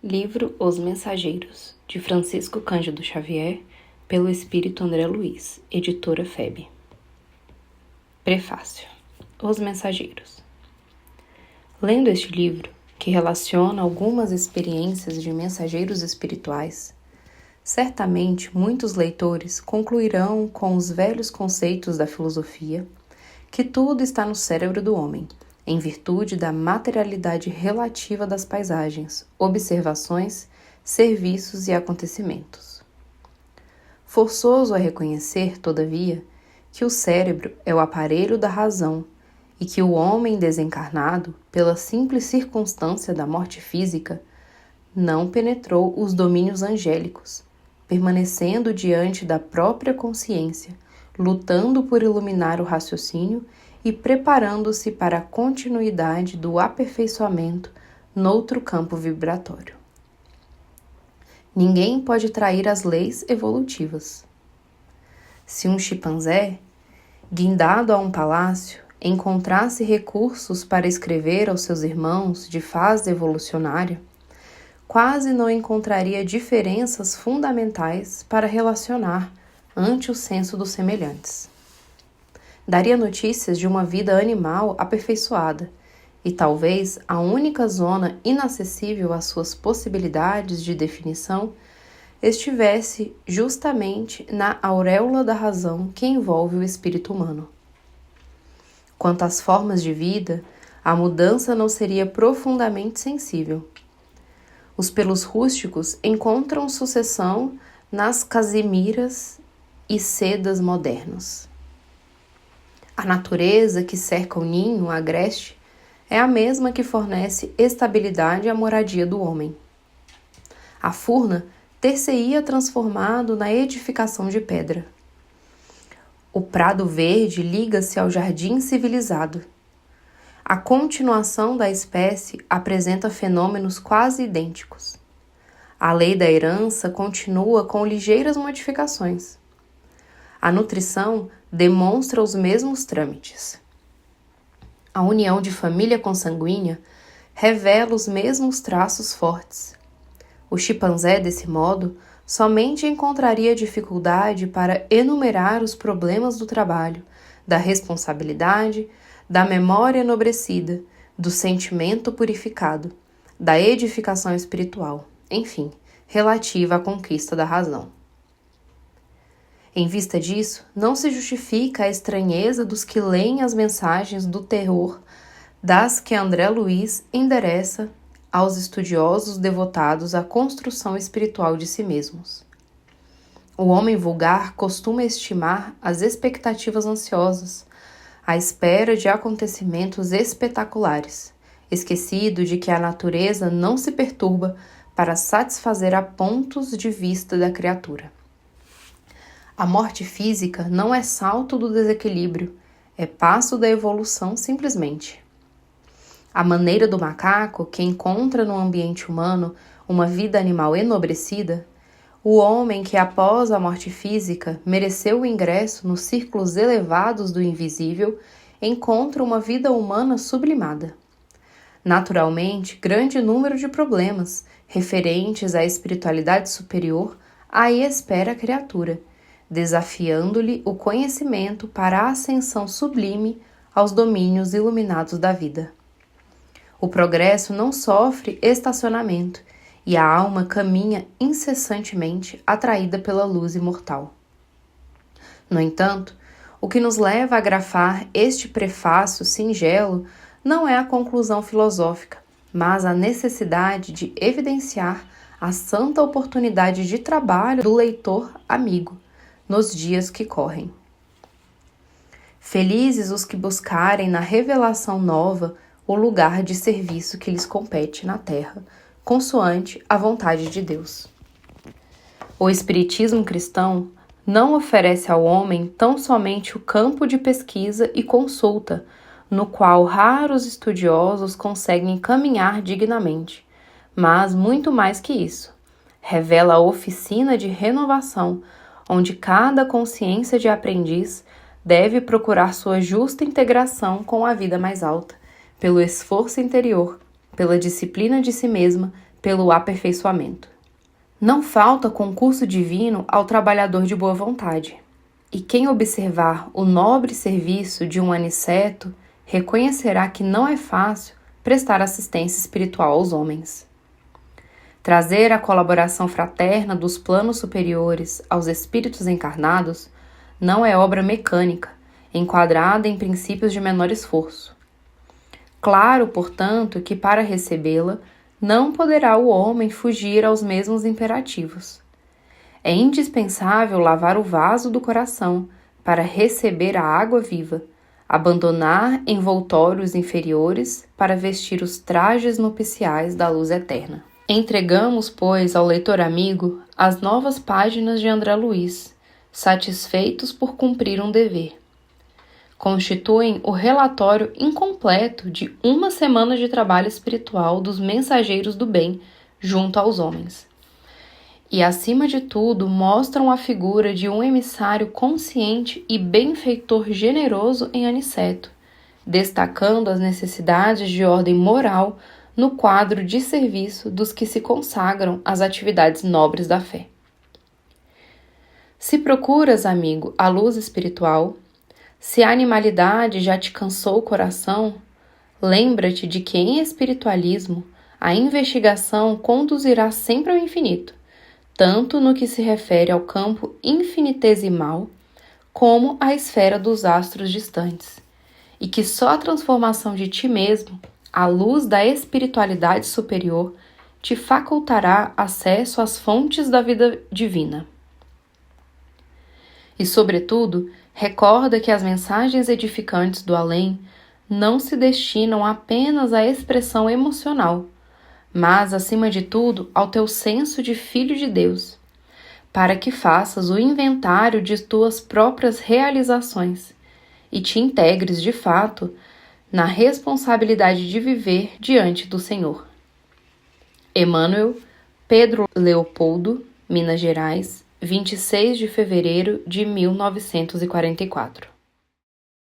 Livro Os Mensageiros, de Francisco Cândido Xavier, pelo Espírito André Luiz, editora FEB. Prefácio. Os Mensageiros. Lendo este livro, que relaciona algumas experiências de mensageiros espirituais, certamente muitos leitores concluirão com os velhos conceitos da filosofia que tudo está no cérebro do homem, em virtude da materialidade relativa das paisagens, observações, serviços e acontecimentos. Forçoso é reconhecer, todavia, que o cérebro é o aparelho da razão e que o homem desencarnado, pela simples circunstância da morte física, não penetrou os domínios angélicos, permanecendo diante da própria consciência, lutando por iluminar o raciocínio e preparando-se para a continuidade do aperfeiçoamento noutro campo vibratório. Ninguém pode trair as leis evolutivas. Se um chimpanzé, guindado a um palácio, encontrasse recursos para escrever aos seus irmãos de fase evolucionária, quase não encontraria diferenças fundamentais para relacionar ante o senso dos semelhantes. Daria notícias de uma vida animal aperfeiçoada, e talvez a única zona inacessível às suas possibilidades de definição estivesse justamente na auréola da razão que envolve o espírito humano. Quanto às formas de vida, a mudança não seria profundamente sensível. Os pelos rústicos encontram sucessão nas casimiras e sedas modernos. A natureza que cerca o ninho agreste é a mesma que fornece estabilidade à moradia do homem. A furna ter-se-ia transformado na edificação de pedra. O prado verde liga-se ao jardim civilizado. A continuação da espécie apresenta fenômenos quase idênticos. A lei da herança continua com ligeiras modificações. A nutrição demonstra os mesmos trâmites. A união de família consanguínea revela os mesmos traços fortes. O chimpanzé, desse modo, somente encontraria dificuldade para enumerar os problemas do trabalho, da responsabilidade, da memória enobrecida, do sentimento purificado, da edificação espiritual, enfim, relativa à conquista da razão. Em vista disso, não se justifica a estranheza dos que leem as mensagens do terror das que André Luiz endereça aos estudiosos devotados à construção espiritual de si mesmos. O homem vulgar costuma estimar as expectativas ansiosas, à espera de acontecimentos espetaculares, esquecido de que a natureza não se perturba para satisfazer a pontos de vista da criatura. A morte física não é salto do desequilíbrio, é passo da evolução simplesmente. A maneira do macaco, que encontra no ambiente humano uma vida animal enobrecida, o homem que após a morte física mereceu o ingresso nos círculos elevados do invisível, encontra uma vida humana sublimada. Naturalmente, grande número de problemas referentes à espiritualidade superior aí espera a criatura, desafiando-lhe o conhecimento para a ascensão sublime aos domínios iluminados da vida. O progresso não sofre estacionamento e a alma caminha incessantemente atraída pela luz imortal. No entanto, o que nos leva a grafar este prefácio singelo não é a conclusão filosófica, mas a necessidade de evidenciar a santa oportunidade de trabalho do leitor amigo nos dias que correm. Felizes os que buscarem na revelação nova o lugar de serviço que lhes compete na terra, consoante a vontade de Deus. O espiritismo cristão não oferece ao homem tão somente o campo de pesquisa e consulta, no qual raros estudiosos conseguem caminhar dignamente, mas muito mais que isso. Revela a oficina de renovação, onde cada consciência de aprendiz deve procurar sua justa integração com a vida mais alta, pelo esforço interior, pela disciplina de si mesma, pelo aperfeiçoamento. Não falta concurso divino ao trabalhador de boa vontade, e quem observar o nobre serviço de um aniceto reconhecerá que não é fácil prestar assistência espiritual aos homens. Trazer a colaboração fraterna dos planos superiores aos espíritos encarnados não é obra mecânica, enquadrada em princípios de menor esforço. Claro, portanto, que para recebê-la, não poderá o homem fugir aos mesmos imperativos. É indispensável lavar o vaso do coração para receber a água viva, abandonar envoltórios inferiores para vestir os trajes nupciais da luz eterna. Entregamos, pois, ao leitor amigo as novas páginas de André Luiz, satisfeitos por cumprir um dever. Constituem o relatório incompleto de uma semana de trabalho espiritual dos mensageiros do bem junto aos homens. E, acima de tudo, mostram a figura de um emissário consciente e benfeitor generoso em Aniceto, destacando as necessidades de ordem moral no quadro de serviço dos que se consagram às atividades nobres da fé. Se procuras, amigo, a luz espiritual, se a animalidade já te cansou o coração, lembra-te de que em espiritualismo a investigação conduzirá sempre ao infinito, tanto no que se refere ao campo infinitesimal como à esfera dos astros distantes, e que só a transformação de ti mesmo, à luz da espiritualidade superior, te facultará acesso às fontes da vida divina. E, sobretudo, recorda que as mensagens edificantes do além não se destinam apenas à expressão emocional, mas, acima de tudo, ao teu senso de filho de Deus, para que faças o inventário de tuas próprias realizações e te integres, de fato, na responsabilidade de viver diante do Senhor. Emmanuel, Pedro Leopoldo, Minas Gerais, 26 de fevereiro de 1944.